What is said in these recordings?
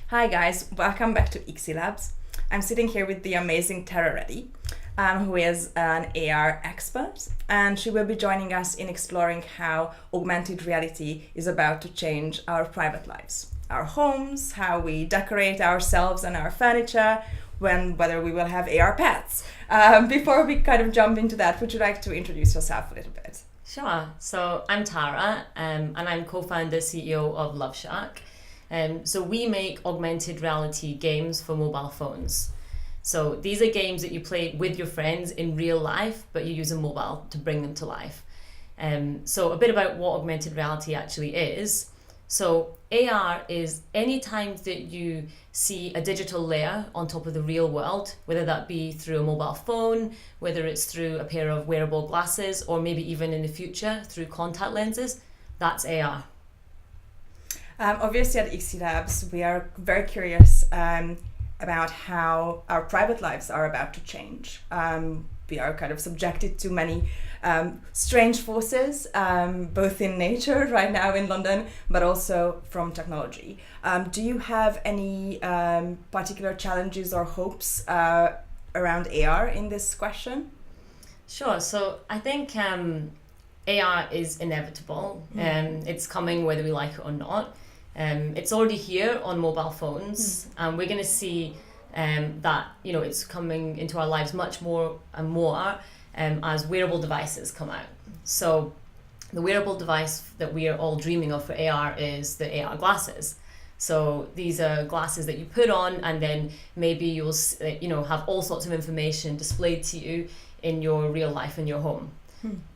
Hi guys, welcome back to Ixy Labs. I'm sitting here with the amazing Tara Reddy, who is an AR expert, and she will be joining us in exploring how augmented reality is about to change our private lives, our homes, how we decorate ourselves and our furniture, whether we will have AR pets. Before we kind of jump into that, would you like to introduce yourself a little bit? Sure. So I'm Tara, and I'm co-founder, CEO of Loveshark. So we make augmented reality games for mobile phones. So these are games that you play with your friends in real life, but you use a mobile to bring them to life. So a bit about what augmented reality actually is. So AR is any time that you see a digital layer on top of the real world, whether that be through a mobile phone, whether it's through a pair of wearable glasses, or maybe even in the future through contact lenses, that's AR. Obviously at Ixy Labs, we are very curious about how our private lives are about to change. We are kind of subjected to many strange forces, both in nature right now in London, but also from technology. Do you have any particular challenges or hopes around AR in this question? Sure. So I think AR is inevitable. It's coming whether we like it or not. It's already here on mobile phones, and we're going to see that it's coming into our lives much more and more as wearable devices come out. So the wearable device that we are all dreaming of for AR is the AR glasses. So these are glasses that you put on, and then maybe you'll have all sorts of information displayed to you in your real life in your home.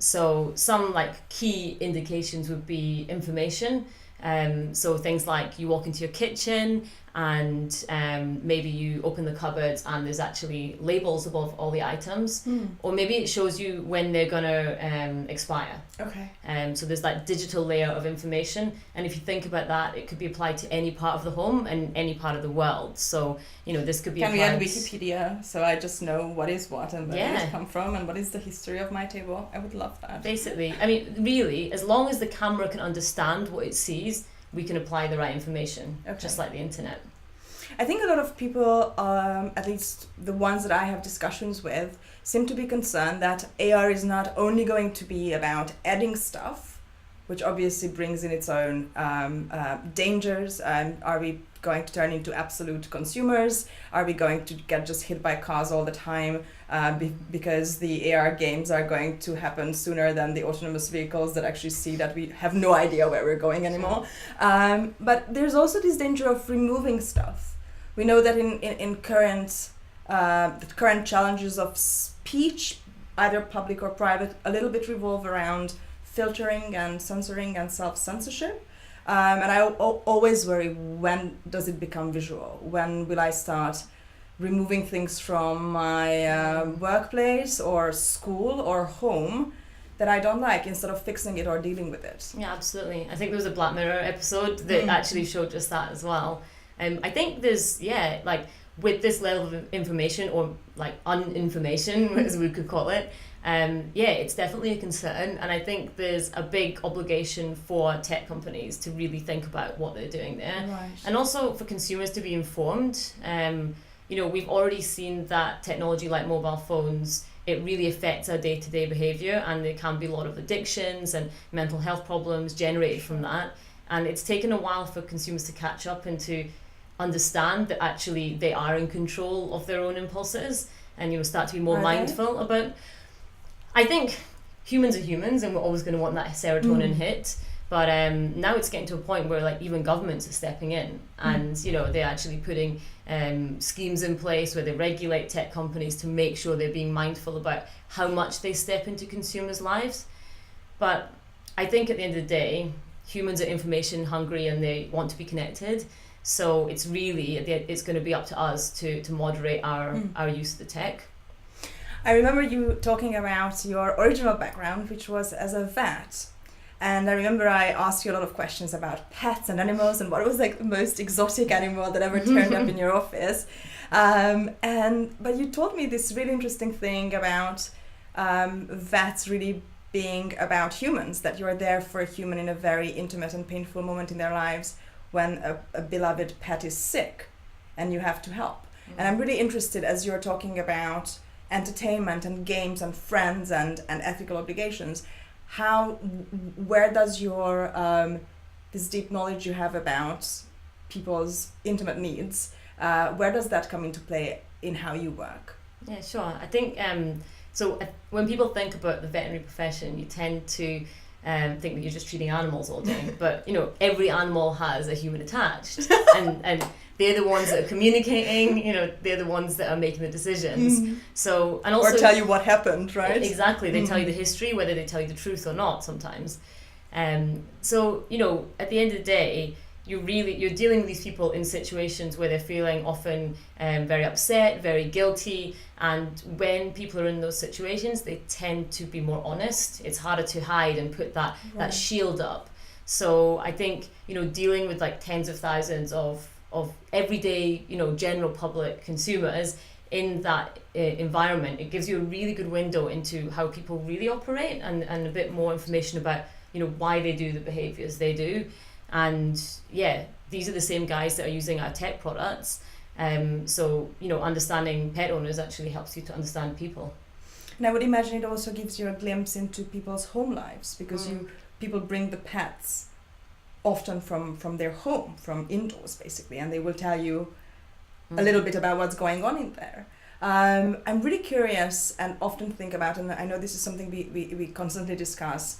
So some key indications would be information. So things like you walk into your kitchen and maybe you open the cupboards and there's actually labels above all the items, or maybe it shows you when they're gonna expire. Okay. So there's that digital layer of information, and if you think about that, it could be applied to any part of the home and any part of the world. So this could be. Can we add Wikipedia so I just know what is what and where it's come from and what is the history of my table? I would love that. Basically, I mean, really, as long as the camera can understand what it sees, we can apply the right information, just like the internet. I think a lot of people, at least the ones that I have discussions with, seem to be concerned that AR is not only going to be about adding stuff, which obviously brings in its own dangers. Are we going to turn into absolute consumers? Are we going to get just hit by cars all the time because the AR games are going to happen sooner than the autonomous vehicles that actually see that we have no idea where we're going anymore? But there's also this danger of removing stuff. We know that in the current challenges of speech, either public or private, a little bit revolve around filtering and censoring and self-censorship. And I always worry, when does it become visual? When will I start removing things from my workplace or school or home that I don't like, instead of fixing it or dealing with it? Yeah, absolutely. I think there was a Black Mirror episode that actually showed just that as well. I think there's, with this level of information, or uninformation, as we could call it, it's definitely a concern. And I think there's a big obligation for tech companies to really think about what they're doing there. Right. And also for consumers to be informed. We've already seen that technology like mobile phones, it really affects our day-to-day behavior, and there can be a lot of addictions and mental health problems generated from that. And it's taken a while for consumers to catch up and to understand that actually they are in control of their own impulses, and start to be more mindful about. I think humans are humans, and we're always going to want that serotonin hit, but now it's getting to a point where even governments are stepping in, and they're actually putting schemes in place where they regulate tech companies to make sure they're being mindful about how much they step into consumers' lives. But I think at the end of the day, humans are information hungry and they want to be connected. So it's going to be up to us to moderate our use of the tech. I remember you talking about your original background, which was as a vet. And I remember I asked you a lot of questions about pets and animals and what was the most exotic animal that ever turned up in your office. But you told me this really interesting thing about vets really being about humans, that you're there for a human in a very intimate and painful moment in their lives when a beloved pet is sick and you have to help. And I'm really interested, as you're talking about entertainment and games and friends and ethical obligations, where does your this deep knowledge you have about people's intimate needs, where does that come into play in how you work? Yeah, sure. I think when people think about the veterinary profession, you tend to think that you're just treating animals all day, but every animal has a human attached, and they're the ones that are communicating. They're the ones that are making the decisions. So, and also, or tell you what happened, right? Exactly. They tell you the history, whether they tell you the truth or not. Sometimes, so at the end of the day, you're dealing with these people in situations where they're feeling often very upset, very guilty, and when people are in those situations, they tend to be more honest. It's harder to hide and put that shield up. So I think dealing with like tens of thousands of everyday general public consumers in that environment, it gives you a really good window into how people really operate and a bit more information about why they do the behaviors they do. And these are the same guys that are using our tech products. So understanding pet owners actually helps you to understand people. And I would imagine it also gives you a glimpse into people's home lives, because people bring the pets often from their home, from indoors basically, and they will tell you a little bit about what's going on in there. I'm really curious and often think about, and I know this is something we constantly discuss.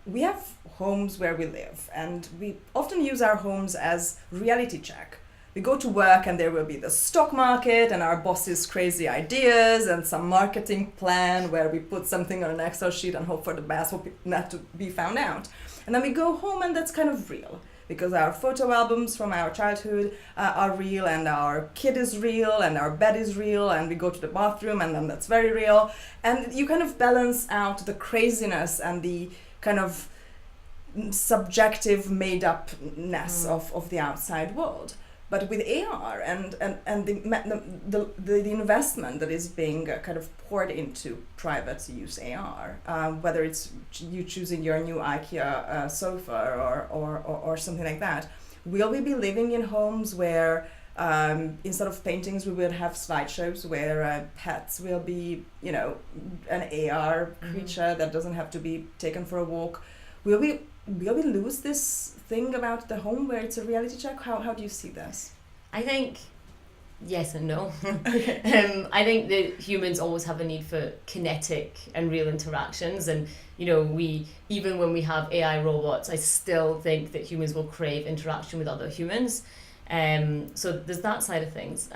We have homes where we live, and we often use our homes as reality check. We go to work and there will be the stock market and our boss's crazy ideas and some marketing plan where we put something on an Excel sheet and hope for the best, hope not to be found out. And then we go home and that's kind of real, because our photo albums from our childhood are real, and our kid is real, and our bed is real, and we go to the bathroom and then that's very real. And you kind of balance out the craziness and the kind of subjective made-upness of the outside world. But with AR and the investment that is being kind of poured into private use AR, whether it's you choosing your new IKEA sofa or something like that, will we be living in homes where instead of paintings we will have slideshows where pets will be, an AR creature that doesn't have to be taken for a walk? Will we lose this thing about the home where it's a reality check? How do you see this? I think yes and no. I think that humans always have a need for kinetic and real interactions, and we, even when we have AI robots, I still think that humans will crave interaction with other humans. So there's that side of things,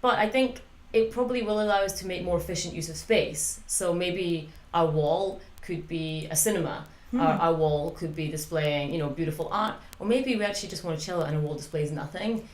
but I think it probably will allow us to make more efficient use of space. So maybe our wall could be a cinema. Our wall could be displaying, beautiful art, or maybe we actually just want to chill and a wall displays nothing.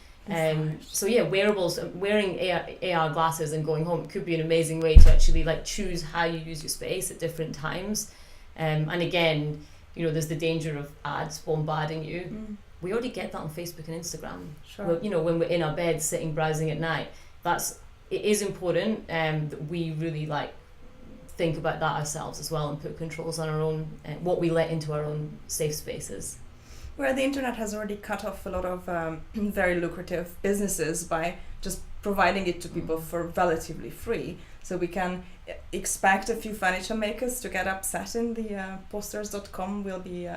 So wearables, wearing AR glasses and going home could be an amazing way to actually choose how you use your space at different times. And again, there's the danger of ads bombarding you. We already get that on Facebook and Instagram. Sure. When we're in our beds sitting browsing at night, it is important that we really think about that ourselves as well and put controls on our own, what we let into our own safe spaces. Where the internet has already cut off a lot of very lucrative businesses by just providing it to people for relatively free. So we can expect a few furniture makers to get upset in the posters.com will be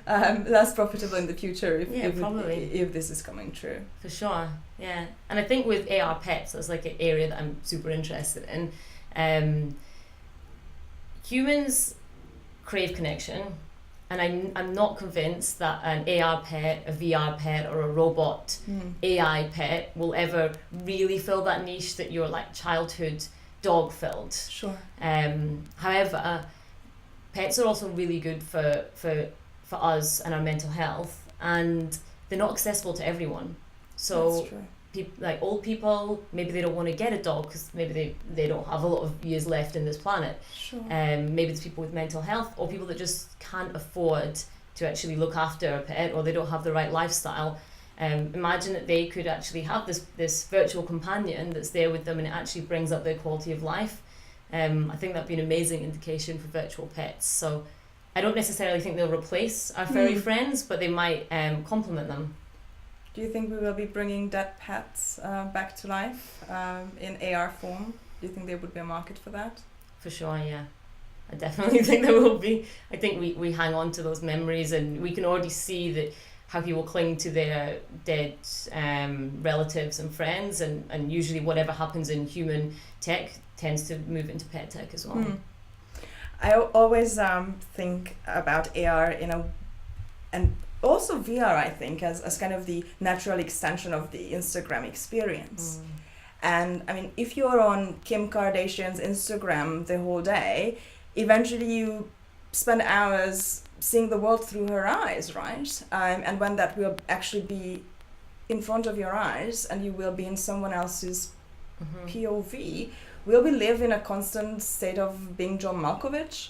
less profitable in the future if this is coming true. For sure, yeah. And I think with AR pets, that's an area that I'm super interested in. Humans crave connection, and I'm not convinced that an AR pet, a VR pet, or a robot AI pet will ever really fill that niche that your childhood dog filled. Sure. However, pets are also really good for us and our mental health, and they're not accessible to everyone. So that's true. Old people, maybe they don't want to get a dog because maybe they don't have a lot of years left in this planet. Sure. Maybe it's people with mental health, or people that just can't afford to actually look after a pet, or they don't have the right lifestyle. Imagine that they could actually have this virtual companion that's there with them, and it actually brings up their quality of life. I think that'd be an amazing indication for virtual pets. So I don't necessarily think they'll replace our furry friends, but they might complement them. Do you think we will be bringing dead pets back to life in AR form? Do you think there would be a market for that? For sure, yeah. I definitely think there will be. I think we hang on to those memories, and we can already see that how people cling to their dead relatives and friends, and usually whatever happens in human tech tends to move into pet tech as well. I always think about AR and also VR, I think, as kind of the natural extension of the Instagram experience. And I mean, if you're on Kim Kardashian's Instagram the whole day, eventually you spend hours seeing the world through her eyes, right? And when that will actually be in front of your eyes and you will be in someone else's POV, will we live in a constant state of being John Malkovich?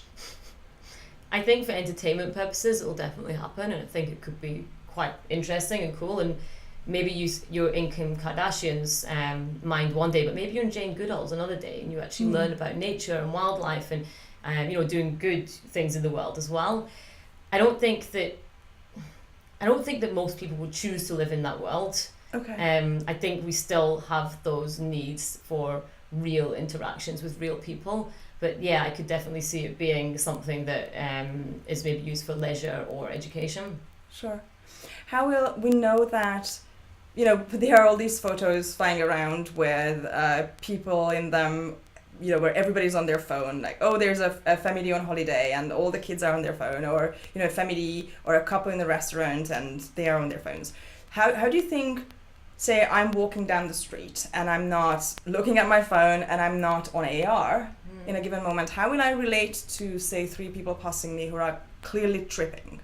I think for entertainment purposes, it will definitely happen, and I think it could be quite interesting and cool. And maybe you're in Kim Kardashian's mind one day, but maybe you're in Jane Goodall's another day, and you actually learn about nature and wildlife and doing good things in the world as well. I don't think that most people would choose to live in that world. Okay. I think we still have those needs for real interactions with real people. But yeah, I could definitely see it being something that is maybe used for leisure or education. Sure. How will we know that, there are all these photos flying around with people in them, where everybody's on their phone, like, oh, there's a family on holiday and all the kids are on their phone, or, a family or a couple in the restaurant and they are on their phones. How do you think, say I'm walking down the street and I'm not looking at my phone and I'm not on AR in a given moment, how will I relate to, say, 3 people passing me who are clearly tripping?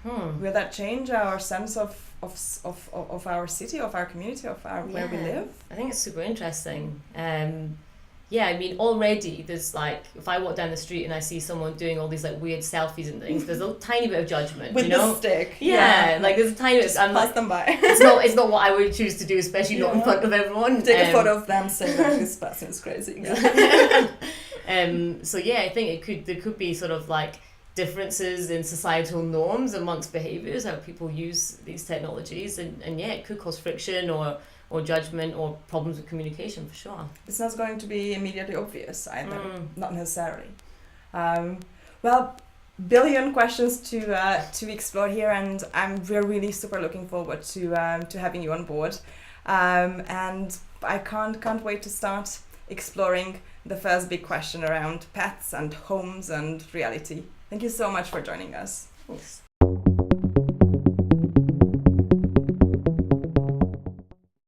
Will that change our sense of our city, of our community, of where we live? I think it's super interesting. I mean, already there's like, if I walk down the street and I see someone doing all these like weird selfies and things, there's a tiny bit of judgment, with the stick. Like there's a tiny bit. I'm pass like, them by. it's not what I would choose to do, especially not in front of everyone. Take a photo of them, say like, this person is crazy. So yeah, I think there could be sort of like differences in societal norms amongst behaviors, how people use these technologies, and it could cause friction or judgment or problems with communication for sure. It's not going to be immediately obvious either, not necessarily. Well, billion questions to explore here, and we're really super looking forward to having you on board. And I can't wait to start exploring the first big question around pets and homes and reality. Thank you so much for joining us. Thanks.